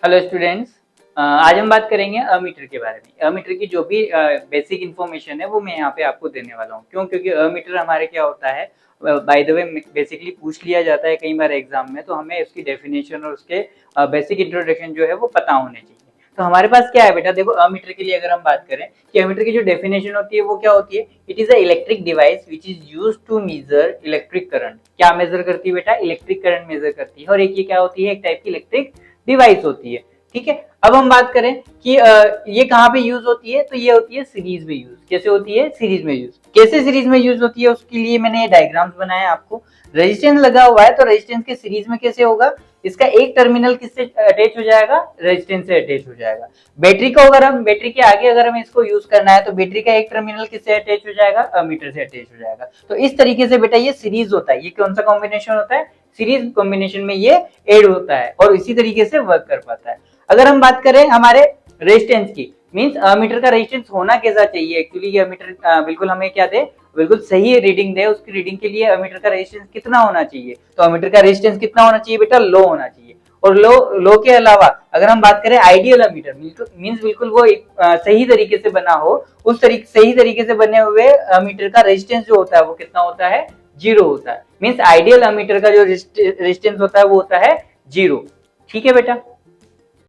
Hello students. आज हम बात करेंगे अमीटर के बारे में। अमीटर की जो भी बेसिक इन्फॉर्मेशन है वो मैं यहाँ पे आपको देने वाला हूँ। क्यों? क्योंकि अमीटर हमारे क्या होता है, बाय द वे बेसिकली पूछ लिया जाता है कई बार एग्जाम में, तो हमें उसकी डेफिनेशन और उसके बेसिक इंट्रोडक्शन जो है वो पता होने चाहिए। तो हमारे पास क्या है बेटा, देखो अमीटर के लिए अगर हम बात करें कि अमीटर की जो डेफिनेशन होती है वो क्या होती है, it is a electric device which is use to measure electric current. क्या मेजर करती है बेटा? इलेक्ट्रिक करंट मेजर करती है। और एक ये क्या होती है, एक टाइप की इलेक्ट्रिक डिवाइस होती है। ठीक है, अब हम बात करें कि ये कहाँ पे यूज होती है, तो ये होती है सीरीज में यूज। कैसे होती है? सीरीज में यूज। कैसे सीरीज में यूज होती है उसके लिए मैंने ये डायग्राम्स बनाया आपको। रेजिस्टेंस लगा हुआ है तो रेजिस्टेंस के सीरीज में कैसे होगा, इसका एक टर्मिनल किससे अटैच हो जाएगा? रेजिस्टेंस से अटैच हो जाएगा। बैटरी को अगर हम बैटरी के आगे अगर हमें इसको यूज करना है तो बैटरी का एक टर्मिनल किससे अटैच हो जाएगा? अमीटर से अटैच हो जाएगा। तो इस तरीके से बेटा ये सीरीज होता है। ये कौन सा कॉम्बिनेशन होता है? सीरीज कॉम्बिनेशन में ये एड होता है और इसी तरीके से वर्क कर पाता है। अगर हम बात करें हमारे रेजिस्टेंस की, मींस अमीटर का रेजिस्टेंस होना कैसा चाहिए, एक्चुअली ये अमीटर बिल्कुल हमें क्या दे, बिल्कुल सही रीडिंग दे। उसकी रीडिंग के लिए अमीटर का रेजिस्टेंस कितना होना चाहिए, तो अमीटर का रेजिस्टेंस कितना होना चाहिए बेटा? लो होना चाहिए। और लो के अलावा अगर हम बात करें आइडियल अमीटर, मींस बिल्कुल वो सही तरीके से बना हो, उस सही तरीके से बने हुए अमीटर का रेजिस्टेंस जो होता है वो कितना होता है? जीरो होता है। मींस आइडियल अमीटर का जो रेजिस्टेंस होता है वो होता है जीरो। ठीक है बेटा।